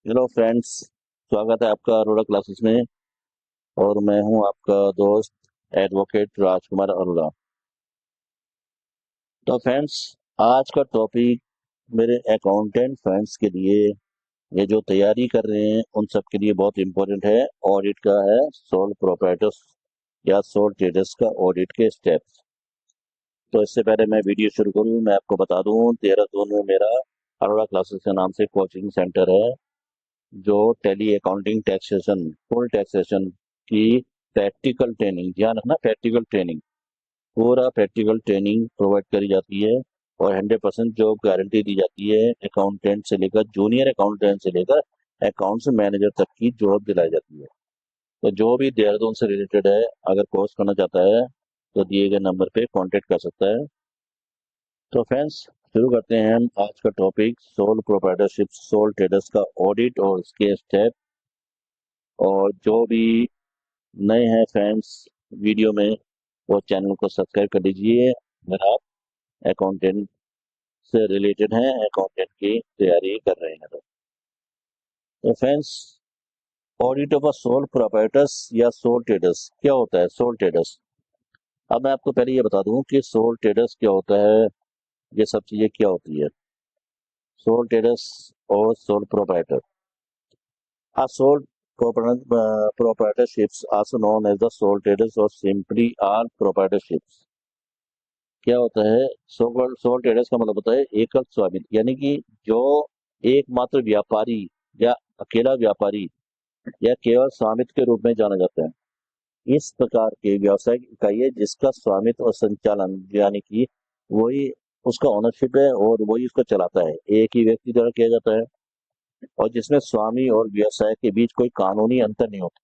Hello friends. स्वागत है आपका अरोड़ा क्लासेस में। और मैं हूं आपका दोस्त एडवोकेट राजकुमार अरोड़ा। तो फ्रेंड्स, आज का टॉपिक मेरे अकाउंटेंट फ्रेंड्स के लिए, ये जो तैयारी कर रहे हैं उन सब के लिए बहुत इम्पोर्टेंट है। ऑडिट का है सोल प्रोप्राइटर्स या सोल ट्रेडर्स का ऑडिट के स्टेप्स। तो इससे पहले मैं वीडियो शुरू करूं, मैं आपको बता दूं, देहरादून में मेरा अरोड़ा क्लासेस के नाम से कोचिंग सेंटर है, जो tally accounting taxation full taxation की प्रैक्टिकल ट्रेनिंग, ध्यान रखना प्रैक्टिकल ट्रेनिंग, पूरा प्रैक्टिकल ट्रेनिंग प्रोवाइड करी जाती है। और 100% जॉब गारंटी दी जाती है। अकाउंटेंट से लेकर जूनियर अकाउंटेंट से लेकर अकाउंट्स मैनेजर तक की जॉब दिलाई जाती है। तो जो भी देहरादून से रिलेटेड है, अगर कोर्स करना चाहता है तो दिए गए नंबर पे कांटेक्ट कर सकता है। तो फ्रेंड्स, शुरू करते हैं हम आज का topic, sole proprietorship sole traders का ऑडिट और उसके स्टेप। और जो भी नए हैं फ्रेंड्स वीडियो में, वो चैनल को सब्सक्राइब कर लीजिए अगर आप अकाउंटेंट से रिलेटेड हैं, अकाउंटेंट की तैयारी कर रहे हैं। तो friends, audit of sole proprietors या सोल ट्रेडर्स क्या होता है? सोल ट्रेडर्स, अब मैं आपको पहले ये बता दूं कि सोल ट्रेडर्स क्या होता है, ये सब चीजें क्या होती है। सोल ट्रेडर्स और sole proprietor, uh soul proprietorships also known as the sole traders or simply all proprietorships। क्या होता है? सोल ट्रेडर्स का मतलब होता है एकल स्वामित्व, यानी कि जो एकमात्र व्यापारी या अकेला व्यापारी या केवल स्वामित्व के रूप में जाना जाता है। इस प्रकार के व्यावसायिक इकाई है जिसका स्वामित्व और संचालन, यानी कि वही उसका ओनरशिप है और वही उसको चलाता है, एक ही व्यक्ति द्वारा किया जाता है, और जिसमें स्वामी और व्यवसाय के बीच कोई कानूनी अंतर नहीं होता।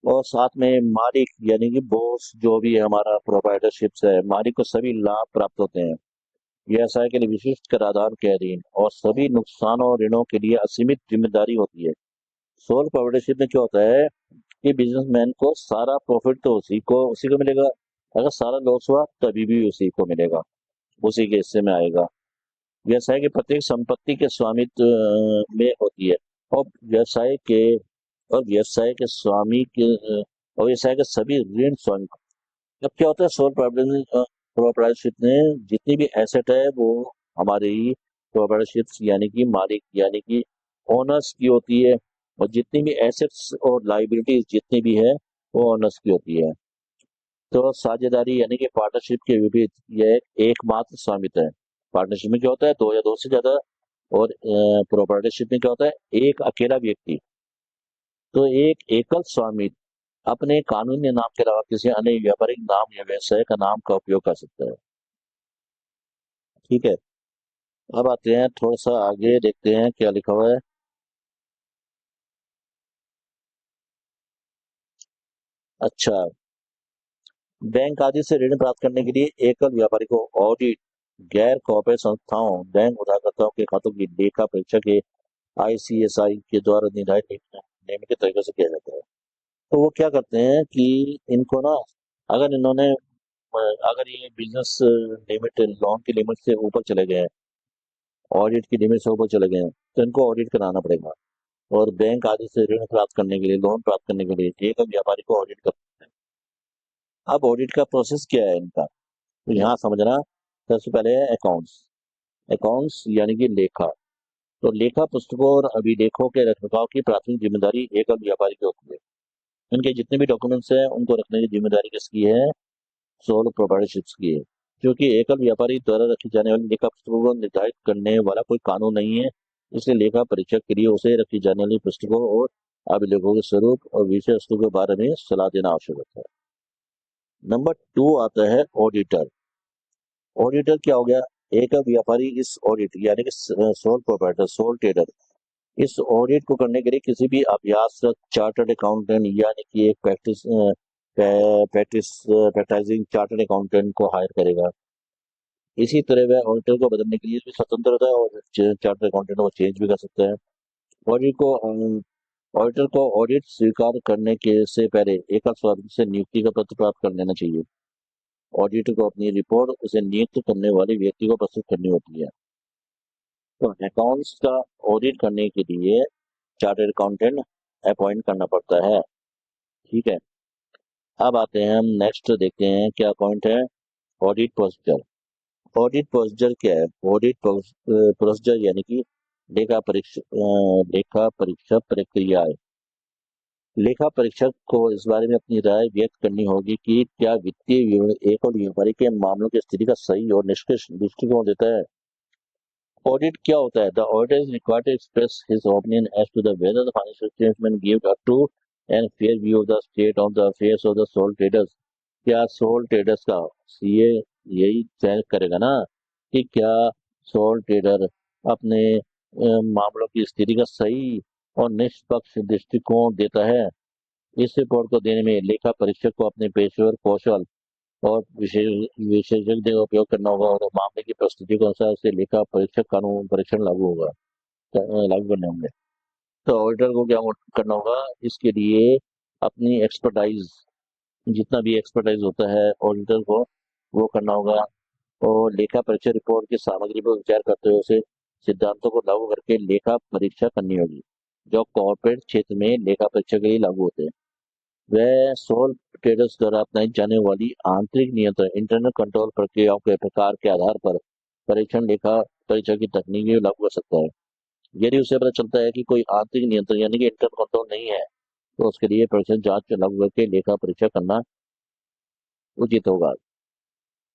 और साथ में मालिक यानी कि बॉस जो भी है हमारा प्रोप्राइटरशिप्स है, मालिक को सभी लाभ प्राप्त होते हैं, व्यवसाय के लिए विशिष्ट कराधान के अधीन, और सभी नुकसान और ऋणों के लिए असीमित जिम्मेदारी होती है। सोल प्रोप्राइटरशिप में क्या होता है कि बिजनेसमैन को सारा प्रॉफिट तो उसी को मिलेगा, अगर सारा लॉस हुआ तभी भी उसी को मिलेगा, उसी के हिस्से में आएगा। व्यवसाय की प्रत्येक संपत्ति के स्वामित्व में होती है, और व्यवसाय के और व्यवसाय के स्वामी के और व्यवसाय के सभी ऋण स्वामी। अब क्या होता है, सोल प्रोप्राइटरशिप में जितनी भी एसेट है वो हमारी प्रोप्राइटरशिप यानी कि मालिक यानी कि ओनर्स की होती है, और जितनी भी एसेट्स और लाइबिलिटीज जितनी भी है वो ओनर्स की होती है। तो साझेदारी यानी कि पार्टनरशिप के विपरीत यह एकमात्र स्वामित्व है। पार्टनरशिप में क्या होता है, दो या दो से ज्यादा, और प्रोप्राइटरशिप में क्या होता है, एक अकेला व्यक्ति। तो एक एकल स्वामी अपने कानूनी नाम के अलावा किसी अन्य व्यापारिक नाम या व्यवसाय का नाम का उपयोग कर सकता है। ठीक है, अब आते हैं थोड़ा सा आगे, देखते हैं क्या लिखा हुआ है। अच्छा, बैंक आदि से ऋण प्राप्त करने के लिए एकल व्यापारी को ऑडिट गैर कॉर्पोरेट संस्थाओं, बैंक उधारकर्ताओं के खातों की लेखा परीक्षा के आईसीएसआई के द्वारा निर्धारित नियम के तरीके से किया जाता है। तो वो क्या करते हैं कि इनको ना, अगर इन्होंने अगर ये बिजनेस लिमिट लोन की लिमिट से ऊपर चले गए हैं, ऑडिट की लिमिट से ऊपर चले गए हैं, तो इनको ऑडिट कराना पड़ेगा। और बैंक आदि से ऋण प्राप्त करने के लिए, लोन प्राप्त करने के लिए एक व्यापारी को ऑडिट करना है। अब ऑडिट का प्रोसेस क्या है इनका, तो यहाँ समझना। सबसे पहले है अकाउंट्स। अकाउंट्स यानी कि लेखा। तो लेखा पुस्तकों और अभिलेखों के रखरखाव की प्राथमिक जिम्मेदारी एक व्यापारी की होती है। इनके जितने भी डॉक्यूमेंट्स हैं उनको रखने की जिम्मेदारी किसकी है? सोल प्रोप्राइटरशिप्स की है। क्योंकि एकल व्यापारी द्वारा रखी जाने वाली लेखा पुस्तकों को निर्धारित करने वाला कोई कानून नहीं है, इसलिए लेखा परीक्षक के लिए उसे रखी जाने वाली पुस्तकों और अभिलेखों के स्वरूप और विषय वस्तु के बारे में सलाह देना आवश्यक होता है। नंबर 2 आता है ऑडिटर। ऑडिटर क्या हो गया? एक व्यापारी इस ऑडिट यानी कि सोल प्रोप्राइटर सोल ट्रेडर इस ऑडिट को करने के लिए किसी भी अभ्यासरत चार्टर्ड अकाउंटेंट यानी कि एक प्रैक्टिसिंग चार्टर्ड अकाउंटेंट को हायर करेगा। इसी तरह वह ऑडिटर को बदलने के लिए भी स्वतंत्र होता है, और चार्टर्ड अकाउंटेंट को चेंज भी कर सकता है। ऑडिट को ऑडिटर को ऑडिट स्वीकार करने के से पहले एकल स्वामी से नियुक्ति का पत्र प्राप्त कर लेना चाहिए। ऑडिटर को अपनी रिपोर्ट उसे नियुक्त करने वाले व्यक्ति को प्रस्तुत करनी होती है। तो अकाउंट्स का ऑडिट करने के लिए चार्टर्ड अकाउंटेंट अपॉइंट करना पड़ता है। ठीक है, अब आते हैं हम नेक्स्ट देखते हैं क्या पॉइंट है, ऑडिट प्रोसीजर। ऑडिट प्रोसीजर क्या है? ऑडिट प्रोसीजर यानी कि लेखा परीक्षा प्रक्रिया है। लेखा परीक्षक को इस बारे में अपनी राय व्यक्त करनी होगी कि क्या वित्तीय विवरण एक और व्यापारी के मामलों की स्थिति का सही और निष्कर्ष दृष्टिकोण देता है। ऑडिट क्या होता है? The auditor is required to express his opinion as to the whether the financial statement give a true and fair view of the state of the affairs of the sole traders. क्या sole traders का CA यही तय करेगा ना कि क्या soul trader अपने मामलों की स्थिति का सही और निष्पक्ष दृष्टिकोण देता है। इस रिपोर्ट को देने में लेखा परीक्षक को अपने पेशेवर कौशल और विशेषज्ञ का उपयोग करना होगा और मामले की परिस्थिति के अनुसार उसे लेखा परीक्षक कानून परीक्षण लागू करने होंगे। तो ऑडिटर को क्या करना होगा इसके लिए? अपनी एक्सपर्टाइज, जितना भी एक्सपर्टाइज होता है ऑडिटर को वो करना होगा, और लेखा परीक्षा रिपोर्ट की सामग्री पर विचार करते हुए उसे सिद्धांतों को लागू करके लेखा परीक्षा करनी होगी जो कॉर्पोरेट क्षेत्र में लेखा परीक्षा के लिए लागू होते हैं। वह सोल ट्रेडर्स द्वारा अपनाई जाने वाली आंतरिक नियंत्रण इंटरनल कंट्रोल प्रक्रियाओं के प्रकार के आधार पर परीक्षण लेखा परीक्षा की तकनीकी लागू कर सकता है। यदि उसे पता चलता है कि कोई आंतरिक नियंत्रण यानी कि इंटरनल कंट्रोल नहीं है तो उसके लिए परीक्षण जांच लागू करके लेखा परीक्षा करना उचित होगा।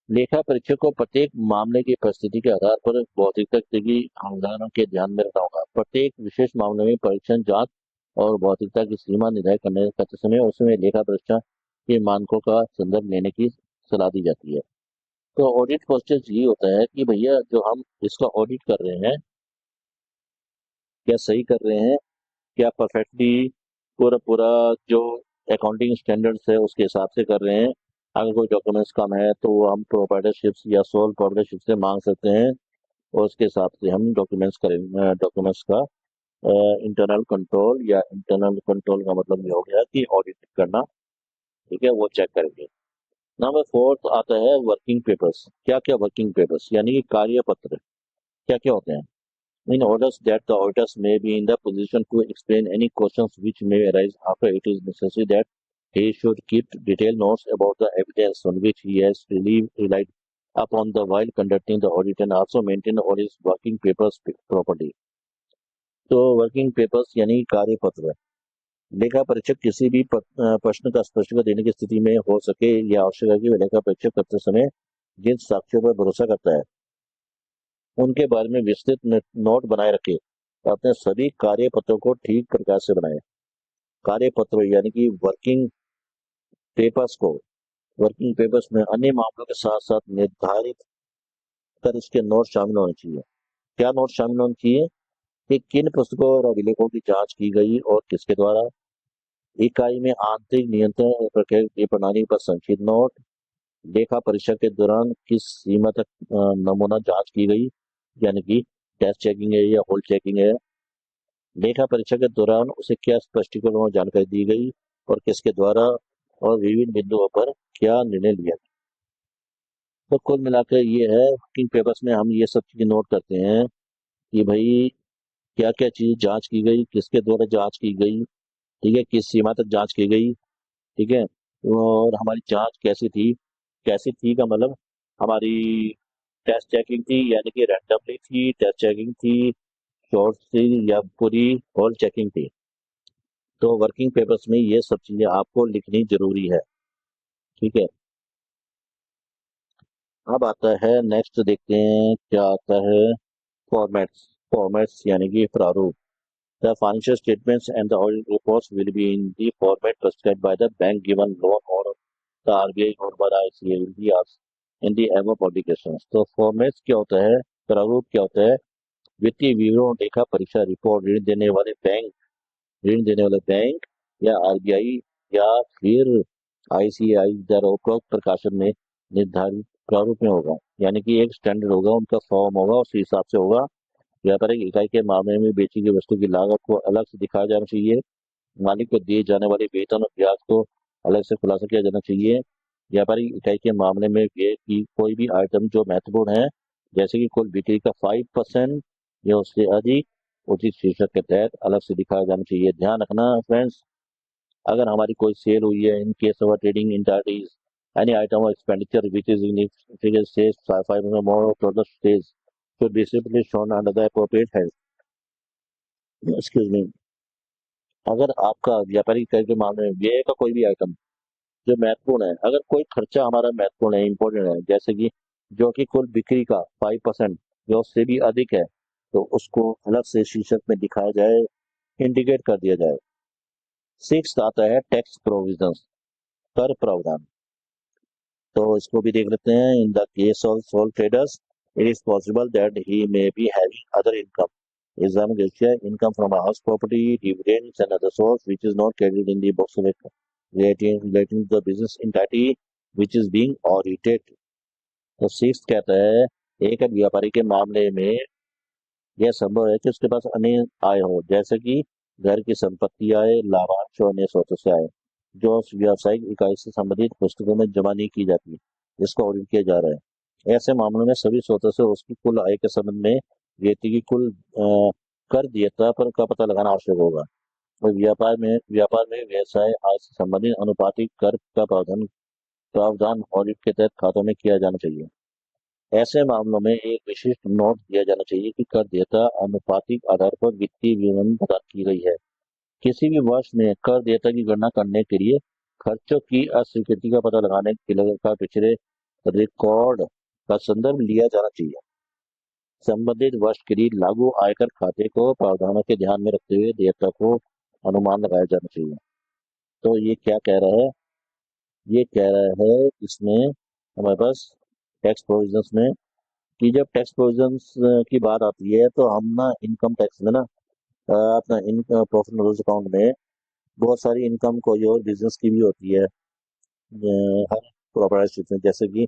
लेखा परीक्षक को प्रत्येक मामले की परिस्थिति के आधार पर भौतिकता की अवधारणा के ध्यान में रखना होगा। प्रत्येक विशेष मामले में परीक्षण जांच और भौतिकता की सीमा निर्धारित करते समय उसमें लेखा परीक्षा के मानकों का संदर्भ लेने की सलाह दी जाती है। तो ऑडिट प्रोसेस ये होता है कि भैया जो हम इसका ऑडिट कर रहे हैं क्या सही कर रहे हैं, क्या परफेक्टली पूरा पूरा जो अकाउंटिंग स्टैंडर्ड्स है उसके हिसाब से कर रहे हैं। अगर कोई डॉक्यूमेंट्स कम है तो वो हम प्रोप्राइटरशिप्स या सोल प्रोप्राइटरशिप से मांग सकते हैं और उसके हिसाब से हम डॉक्यूमेंट्स करेंगे। डॉक्यूमेंट्स का इंटरनल कंट्रोल, या इंटरनल कंट्रोल का मतलब ये हो गया कि ऑडिट करना, ठीक है, वो चेक करेंगे। नंबर फोर्थ आता है वर्किंग पेपर्स। क्या क्या वर्किंग पेपर्स यानी कि कार्य पत्र क्या क्या होते हैं? In orders that the auditors may be in the position to explain any questions which may arise after it is necessary that he should keep detailed notes about the evidence on which he has relied upon the while conducting the audit and also maintain all his working papers properly. तो working papers यानी कार्य पत्र। लेखा परीक्षक किसी भी प्रश्न का स्पष्टीकरण देने की स्थिति में हो सके या आवश्यक है कि वह लेखा परीक्षक करते समय जिन साक्ष्यों पर भरोसा करता है उनके बारे में विस्तृत नोट बनाए रखे। अपने सभी कार्य पत्रों को ठीक प्रकार से बनाए। कार्य पत्र यानी कि वर्किंग पेपर्स में अन्य मामलों के साथ साथ निर्धारित कर इसके नोट शामिल होने चाहिए। क्या नोट शामिल होने चाहिए? कि किन पुस्तकों और अभिलेखों की जांच की गई और किसके द्वारा। इकाई में आंतरिक नियंत्रण और प्रक्रिया की प्रणाली पर संक्षिप्त नोट। लेखा परीक्षा के दौरान किस सीमा तक नमूना जांच की गई, यानी कि टेस्ट चेकिंग है या होल्ड चेकिंग है। लेखा परीक्षा के दौरान उसे क्या स्पष्टीकरण और जानकारी दी गई और किसके द्वारा, और विभिन्न बिंदुओं पर क्या निर्णय लिया गया। तो कुल मिलाकर ये है, वर्किंग पेपर्स में हम ये सब चीजें नोट करते हैं कि भाई क्या क्या चीज जांच की गई, किसके द्वारा जांच की गई, ठीक है, किस सीमा तक जांच की गई, ठीक है, और हमारी जांच कैसी थी। कैसी थी का मतलब हमारी टेस्ट चेकिंग थी यानी कि रैंडमली थी, टेस्ट चेकिंग थी, शॉर्ट थी, या पूरी होल चेकिंग थी। तो वर्किंग पेपर्स में ये सब चीजें आपको लिखनी जरूरी है, ठीक है। अब आता है नेक्स्ट, देखते हैं क्या आता है, फॉर्मेट्स। फॉर्मेट्स यानी कि प्रारूप। The financial statements and the audit reports will be in the format prescribed by the bank given loan और द आरबीआई और by ICA will be in the above publications. तो फॉर्मेट्स क्या होता है, प्रारूप क्या होता है? वित्तीय विवरण, लेखा परीक्षा रिपोर्ट, ऋण देने वाले बैंक या आरबीआई या फिर आईसीआई द्वारा उपरोक्त प्रकाशन में निर्धारित प्रारूप में होगा, यानी कि एक स्टैंडर्ड होगा, उनका फॉर्म होगा, उस हिसाब से होगा। व्यापारिक इकाई के मामले में बेची गई वस्तु की लागत को अलग से दिखाया जाना चाहिए। मालिक को दिए जाने वाले वेतन और ब्याज को अलग से खुलासा किया जाना चाहिए। व्यापारिक इकाई के मामले में व्यय की कोई भी आइटम जो महत्वपूर्ण है, जैसे कि कुल बिक्री का 5%, या उससे अधिक उचित शीर्षक के तहत अलग से दिखाया जाना चाहिए। ध्यान रखना फ्रेंड्स, अगर हमारी कोई सेल हुई है, in case of trading entities any item of expenditure which is significant stage 5 or more to the stage should be simply shown under the appropriate head। Excuse me, अगर आपका व्यापारिक कर के मामले में व्यय का कोई भी आइटम जो महत्वपूर्ण है, अगर कोई खर्चा हमारा महत्वपूर्ण है, इंपॉर्टेंट है, जैसे कि जो कि कुल बिक्री का 5% या उससे भी अधिक है, तो उसको अलग से शीर्षक में दिखाया जाए, इंडिकेट कर दिया जाए। 6 आता है टैक्स प्रोविजन, कर प्रावधान। तो इसको भी देख लेते हैं। In the case of sole traders it is possible that he may be having other income exam income from house property dividends and other source which is not credited in the books relating to the business entity which is being audited। तो six कहता है, एक व्यापारी के मामले में यह संभव है कि उसके पास अन्य आय हो, जैसे कि घर की संपत्ति आय, लाभांश और अन्य स्रोतों से आय, जो उस व्यावसायिक इकाई से संबंधित पुस्तकों में जमा नहीं की जाती, जिसका ऑडिट किया जा रहा है। ऐसे मामलों में सभी स्रोतों से उसकी कुल आय के संबंध में व्यक्ति की कुल कर देयता पर का पता लगाना आवश्यक होगा। और व्यापार में व्यवसाय आय से संबंधित अनुपातिक कर का प्रावधान ऑडिट के तहत खातों में किया जाना चाहिए। ऐसे मामलों में एक विशिष्ट नोट दिया जाना चाहिए कि कर देयता अनुपातिक आधार पर वित्तीय विवरण प्रदान की गई है। किसी भी वर्ष में कर देयता की गणना करने के लिए खर्चों की अस्वीकृति का पता लगाने के लिए का पिछले रिकॉर्ड का संदर्भ लिया जाना चाहिए। संबंधित वर्ष के लिए लागू आयकर खाते को प्रावधानों के ध्यान में रखते हुए देयता को अनुमान लगाया जाना चाहिए। तो ये क्या कह रहा है, ये कह रहा है इसमें हमारे पास टैक्स प्रोविजंस में कि जब टैक्स प्रोविजंस की बात आती है तो हम ना इनकम टैक्स में ना अपना in profit and loss account में बहुत सारी इनकम कोई और बिजनेस की भी होती है हर प्रॉपर्टी में, जैसे कि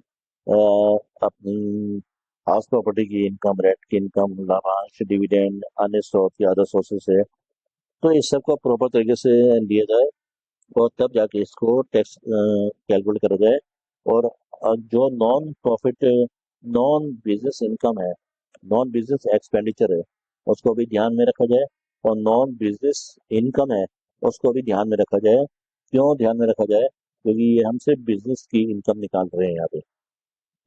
अपनी हाउस प्रॉपर्टी की इनकम, रेंट की इनकम, लाभांश, डिविडेंड, अन्य स्रोत या अदर सोर्सेस है। तो इस सब को प्रॉपर तरीके से लिया जाए और तब जाके इसको टैक्स कैलकुलेट करा जाए। और जो नॉन बिजनेस इनकम है, नॉन बिजनेस एक्सपेंडिचर है, उसको भी ध्यान में रखा जाए। और नॉन बिजनेस इनकम है, उसको भी ध्यान में रखा जाए। क्यों ध्यान में रखा जाए? क्योंकि ये हम सिर्फ बिजनेस की इनकम निकाल रहे हैं यहाँ पे।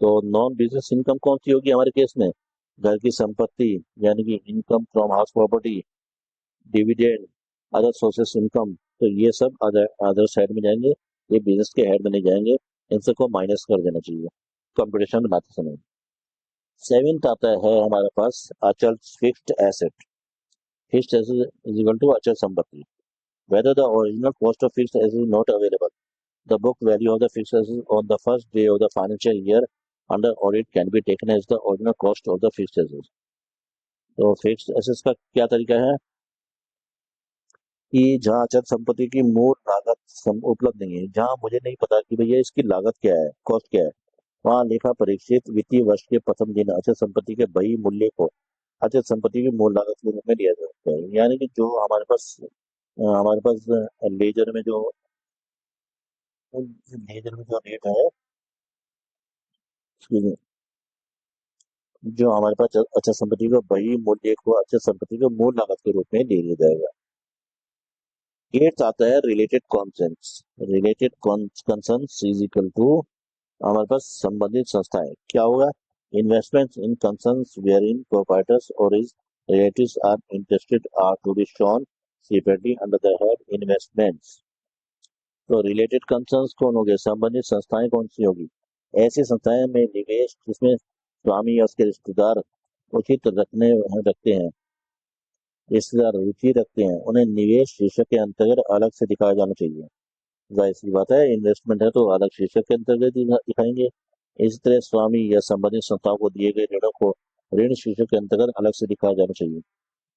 तो नॉन बिजनेस इनकम कौन सी होगी हमारे केस में? घर की संपत्ति, यानी कि income from house property, dividend, other sources income. तो ये सब अदर साइड में जाएंगे, ये बिजनेस के हेड में नहीं जाएंगे। इन सबको माइनस कर देना चाहिए कंपटीशन बनाते समय। 7th आता है हमारे पास अचल fixed asset. Fixed asset is equal to अचल संपत्ति। Whether the original cost of fixed asset is not available, the book value of the fixed asset on the first day of the financial year under audit can be taken as the original cost of the fixed asset। तो fixed assets का क्या तरीका है कि जहाँ अचल संपत्ति की मूल लागत उपलब्ध नहीं है, जहाँ मुझे नहीं पता कि भैया इसकी लागत क्या है, कॉस्ट क्या है, वहाँ लेखा परीक्षित वित्तीय वर्ष के प्रथम दिन अचल संपत्ति के बही मूल्य को अचल संपत्ति की मूल लागत के रूप में लिया जाता है। यानी कि जो हमारे पास लेजर में जो रेट है, excuse me, जो हमारे पास अचल संपत्ति का बही मूल्य को अचल संपत्ति के मूल लागत के रूप में ले लिया जाएगा। 8th आता है related concerns. Related concerns is equal to हमारे पास संबंधित संस्थाएं। क्या होगा? Investments in concerns wherein proprietors और his relatives are interested are to be shown separately under the head investments. तो रिलेटेड कंसर्न्स कौन हो गए? संबंधित संस्थाएं कौन सी होगी? ऐसी संस्थाएं में निवेश जिसमें स्वामी या उसके रिश्तेदार उचित रखते हैं, रिश्तेदार रुचि रखते हैं, उन्हें निवेश शीर्षक के अंतर्गत अलग से दिखाया जाना चाहिए। जाहिर सी बात है, इन्वेस्टमेंट है तो अलग शीर्षक के अंतर्गत दिखाएंगे। इसी तरह स्वामी या संबंधित संस्थाओं को दिए गए ऋणों को ऋण शीर्षक के अंतर्गत अलग से दिखाया जाना चाहिए।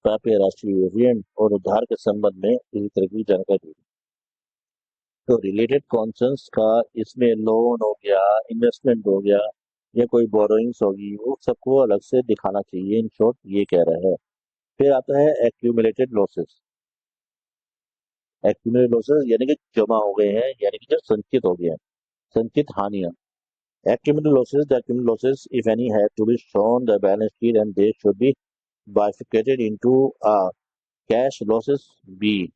प्राप्य राष्ट्रीय ऋण और उधार के संबंध में इसी तरह की जानकारी। तो रिलेटेड कॉन्सेंट्स का इसमें लोन हो गया, इन्वेस्टमेंट हो गया, या कोई बोरोइंग्स होगी, वो सबको अलग से दिखाना चाहिए। इन शॉर्ट ये कह रहा है। फिर आता है एक्यूमुलेटेड लॉसेस। एक्यूमुलेटेड लॉसेस यानी कि जमा हो गए हैं, यानी कि जो संचित हो गया है, संचित हानियां। Accumulated losses, the accumulated losses, if any, have to be shown the balance sheet and they should be bifurcated into a cash losses, B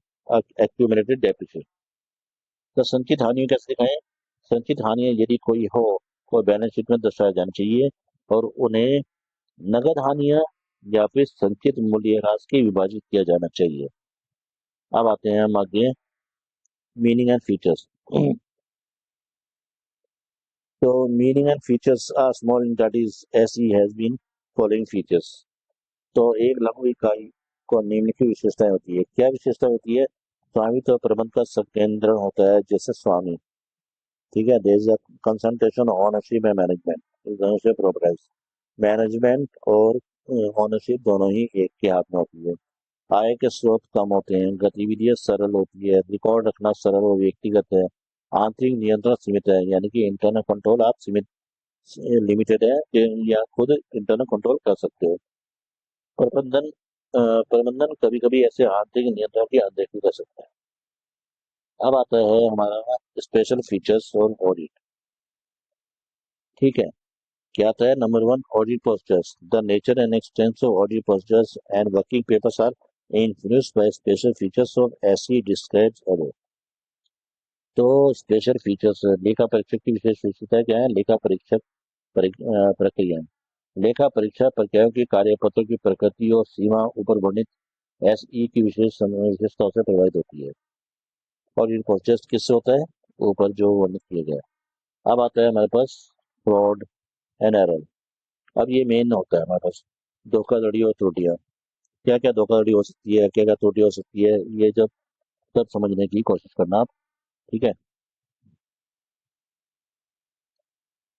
accumulated depreciation। तो संचित हानि कैसे दिखाएं? संचित हानि यदि कोई हो तो बैलेंस शीट में दर्शाया जाना चाहिए और उन्हें नगद हानियां या फिर संचित मूल्यह्रास के विभाजित किया जाना चाहिए। अब आते हैं हम आगे मीनिंग एंड फीचर्स। तो meaning and features are small entities S E has been following features. तो एक लघु इकाई को निम्नलिखित विशेषताएं होती है। क्या विशेषता होती है? स्वामित्व और प्रबंध का संकेंद्रण होता है, जैसे स्वामी, ठीक है। There is a concentration ownership and management, ownership properties, management और ओनरशिप दोनों ही एक के हाथ में होती है। आय के स्रोत कम होते हैं, गतिविधियां सरल होती है, रिकॉर्ड रखना सरल और व्यक्तिगत है, आंतरिक नियंत्रण सीमित है, यानी कि इंटरनल कंट्रोल आप सीमित लिमिटेड है या खुद इंटरनल कंट्रोल कर सकते हो। प्रबंधन प्रबंधन कभी कभी ऐसे आंतरिक नियंत्रण की अनदेखी कर सकता है। अब आता है हमारा स्पेशल फीचर्स और ऑडिट, ठीक है। क्या आता है? Number 1, audit procedures. The nature and extent of audit procedures and working papers are influenced by special features of SE describes above. तो स्पेशल फीचर्स लेखा परीक्षक की विशेष विशेषता क्या है? लेखा परीक्षक प्रक्रिया, लेखा परीक्षा प्रक्रियाओं की कार्यपत्रों की प्रकृति और सीमा ऊपर वर्णित एसई की विशेषताओं से प्रभावित होती है। और ये प्रोसेस किससे होता है? ऊपर जो वर्णित किया गया है। अब आता है हमारे पास फ्रॉड एंड एरर। अब ये मेन होता है हमारे पास धोखाधड़ी और त्रुटियां। क्या क्या धोखाधड़ी हो सकती है, क्या क्या त्रुटि हो सकती है, ये जब सब समझने की कोशिश करना आप, ठीक है।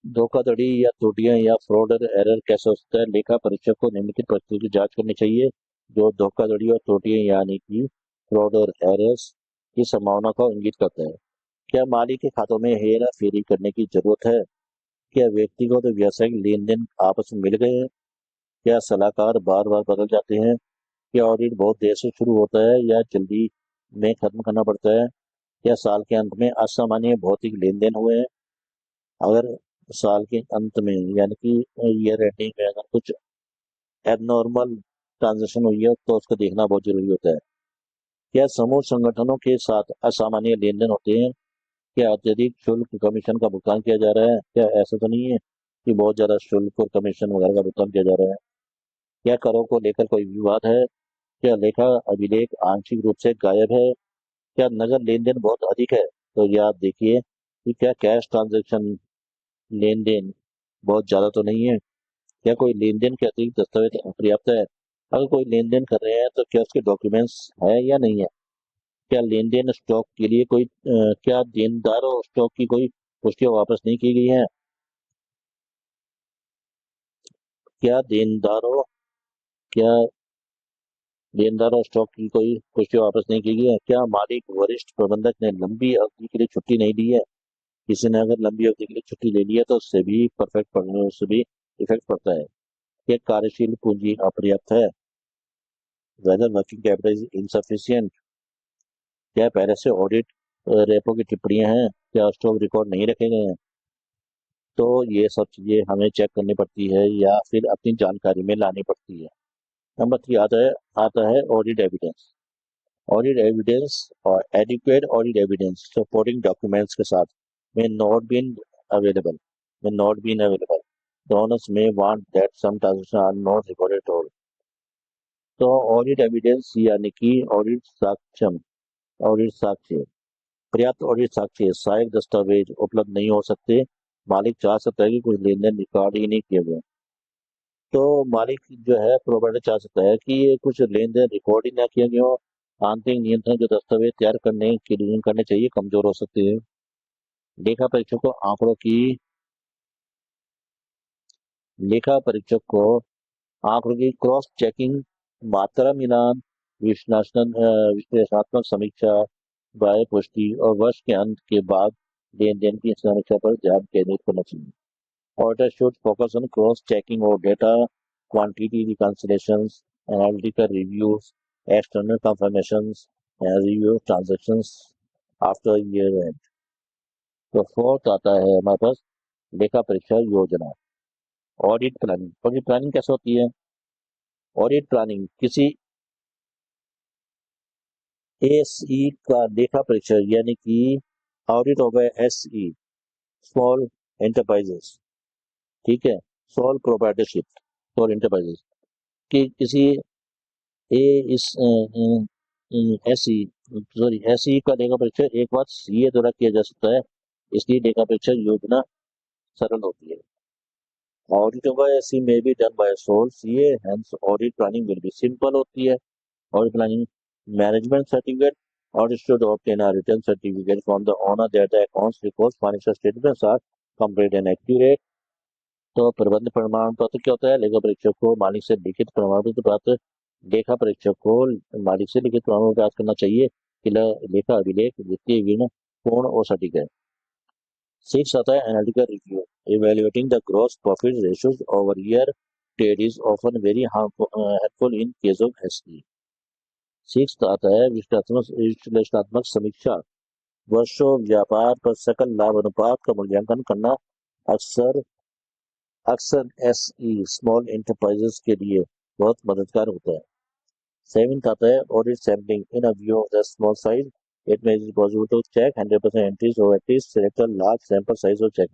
धोखाधड़ी या त्रुटियां या फ्रॉड और एरर कैसे हो सकता है? लेखा परीक्षक को निम्नलिखित परिस्थितियों की जांच करनी चाहिए जो धोखाधड़ी और त्रुटियां यानी कि फ्रॉड और एरर्स की संभावना को इंगित करता है। क्या मालिक के खातों में हेरा फेरी करने की जरूरत है? क्या व्यक्तिगत और व्यावसायिक लेन देन आपस में मिल गए हैं? क्या सलाहकार बार बार बदल जाते हैं? क्या ऑडिट बहुत देर से शुरू होता है या जल्दी में खत्म करना पड़ता है? क्या साल के अंत में असामान्य भौतिक लेन देन हुए हैं? अगर साल के अंत में यानी कि ईयर एंडिंग में अगर कुछ एबनॉर्मल ट्रांजेक्शन हुई है तो उसको देखना बहुत जरूरी होता है। क्या समूह संगठनों के साथ असामान्य लेन देन होते हैं? क्या अत्यधिक शुल्क कमीशन का भुगतान किया जा रहा है? क्या ऐसा तो नहीं है कि बहुत ज्यादा शुल्क और कमीशन वगैरह का भुगतान किया जा रहा है? क्या करों को लेकर कोई विवाद है? क्या लेखा अभिलेख आंशिक रूप से गायब है? क्या नगद लेन देन बहुत अधिक है? तो ये आप देखिए कि क्या कैश ट्रांजेक्शन लेन देन बहुत ज्यादा तो नहीं है? क्या कोई लेन देन के अतिरिक्त दस्तावेज पर्याप्त है? अगर कोई लेन देन कर रहे हैं तो क्या उसके डॉक्यूमेंट्स है या नहीं है? क्या लेन देन स्टॉक के लिए कोई क्या देनदारों स्टॉक की कोई पुष्टियां वापस नहीं की गई है? क्या देनदारों क्या देनदारों स्टॉक की कोई पुष्टियां वापस नहीं की गई है? क्या मालिक वरिष्ठ प्रबंधक ने लंबी अवधि के लिए छुट्टी नहीं दी है? किसी ने अगर लंबी अवधि के लिए छुट्टी ले ली है तो उससे भी परफेक्ट पड़ने उससे भी इफेक्ट पड़ता है। क्या कार्यशील पूंजी अपर्याप्त है? Whether working capital is insufficient? क्या पहले से ऑडिट रेपो की टिप्पणियां हैं? क्या स्टॉक रिकॉर्ड नहीं रखे गए हैं? तो ये सब चीजें हमें चेक करनी पड़ती है या फिर अपनी जानकारी में लानी पड़ती है। नंबर 3 आता है ऑडिट एविडेंस। ऑडिट एविडेंस और adequate audit evidence supporting documents के साथ में अवेलेबल नॉट बीन अवेलेबल। डोनर्स में want that some transaction are not recorded all. तो ऑडिट एविडेंस यानी कि ऑडिट साक्ष्य, पर्याप्त ऑडिट साक्ष्य सहायक दस्तावेज उपलब्ध नहीं हो सकते। मालिक चाह सकता है कि कुछ लेन देन रिकॉर्ड ही नहीं किए गए, तो मालिक जो है प्रोवाइडर चाह सकता है कि ये कुछ लेन देन रिकॉर्ड ही ना किया गया हो। आंतरिक नियंत्रण जो दस्तावेज तैयार करने चाहिए कमजोर हो सकते हैं। लेखा परीक्षक को लेखा परीक्षक को आंकड़ों की क्रॉस चेकिंग, मात्रा मिलान, विश्लेषणात्मक समीक्षा, बाय पुष्टि और वर्ष के अंत के बाद लेन देन की समीक्षा पर ध्यान केंद्रित करना चाहिए। Auditor should focus on cross-checking of data, quantity reconciliations, analytical reviews, external confirmations, and review of transactions after year end। तो फोर्थ आता है हमारे पास लेखा परीक्षा योजना, ऑडिट प्लानिंग। ऑडिट प्लानिंग कैसे होती है? ऑडिट प्लानिंग किसी एसई का लेखा परीक्षक, यानी कि audit of SE small enterprises, ठीक है, सोल प्रोप्राइटरशिप फॉर एंटरप्राइजेस, कि किसी ए इस एसई सॉरी एसई का लेखा परीक्षक एक बार सीए द्वारा किया जा सकता है, इसलिए लेखा परीक्षक योजना सरल होती है। ऑडिट ऑफ एसई में be done by sole CA, hence audit planning will be simple होती है। Audit planning management certificate, audit should obtain a written certificate from the owner that the accounts records financial statements are complete and accurate. तो प्रबंध प्रमाण पत्र क्या होता है? लेखा परीक्षक को मालिक से लिखित प्रमाण पत्र प्राप्त लेखा परीक्षक को मालिक से लिखित प्रमाण पत्र प्राप्त करना चाहिए कि लेखा अभिलेख वित्तीय विवरण पूर्ण और सटीक है। 6 आता है analytical review, evaluating the gross profit ratios over year trade is often very helpful in case of SE. 6 आता है विश्लेषणात्मक समीक्षा, वर्षों व्यापार पर सकल लाभ अनुपात का मूल्यांकन करना अक्सर अक्सर एसई स्मॉल एंटरप्राइजेस के लिए बहुत मददगार होता है। 7 आता है audit sampling, in a view of the small size it may be possible to check 100% entries और at least select a large sample size और चेक।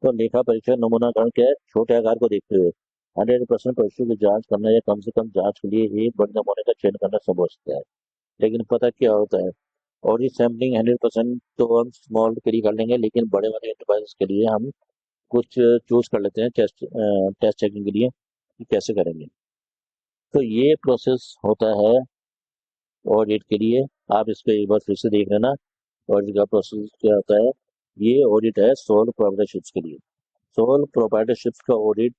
तो लेखा परीक्षक नमूनाकरण क्या है? छोटे आकार को देखते हुए 100% परिस्थितियों की जांच करना या कम से कम जांच के लिए एक बड़े नमूने का चयन करना संभव हो सकता है। लेकिन पता क्या होता है, ऑडिट सैम्पलिंग 100% तो हम स्मॉल के लिए कर लेंगे, लेकिन बड़े वाले एंटरप्राइजेस के लिए हम कुछ चूज कर लेते हैं टेस्ट चेकिंग के लिए कि कैसे करेंगे। तो ये प्रोसेस होता है ऑडिट के लिए। आप इसको एक बार फिर से देख लेना, ऑडिट का प्रोसेस क्या होता है। ये ऑडिट है सोल प्रोप्राइटरशिप्स के लिए। सोल प्रोप्राइटरशिप्स का ऑडिट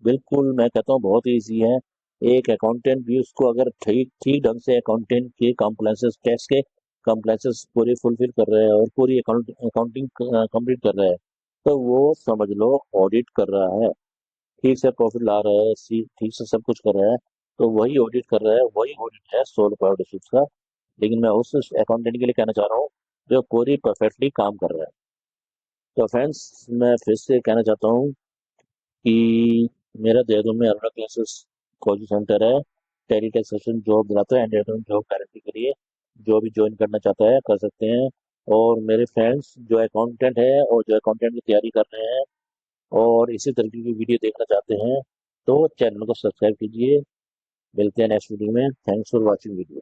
बिल्कुल मैं कहता हूँ बहुत ईजी है। एक अकाउंटेंट भी उसको अगर ठीक ठीक ढंग से अकाउंटेंट के कॉम्प्लायंसेस टैक्स के कॉम्प्लायंसेस पूरी फुलफिल कर रहे हैं और पूरी अकाउंटिंग कंप्लीट कर रहा है, तो वो समझ लो ऑडिट कर रहा है, ठीक से प्रॉफिट ला रहा है, ठीक से सब कुछ कर रहा है, तो वही ऑडिट कर रहा है, वही ऑडिट है सोल प्रोप्राइटरशिप का। लेकिन मैं उस अकाउंटेंट के लिए कहना चाह रहा हूँ जो पूरी परफेक्टली काम कर रहा है। तो फ्रेंड्स मैं फिर से कहना चाहता हूँ कि मेरा देहरादून में अरोड़ा क्लासेस कोचिंग सेंटर है, टैली टैक्सेशन जॉब दिलाता है, देहरादून जॉब गारंटी के लिए जो भी ज्वाइन करना चाहता है कर सकते हैं। और मेरे फ्रेंड्स जो अकाउंटेंट है और जो अकाउंटेंट की तैयारी कर रहे हैं और इसी तरीके की वीडियो देखना चाहते हैं तो चैनल को सब्सक्राइब कीजिए। मिलते हैं नेक्स्ट वीडियो में। Thanks for watching video.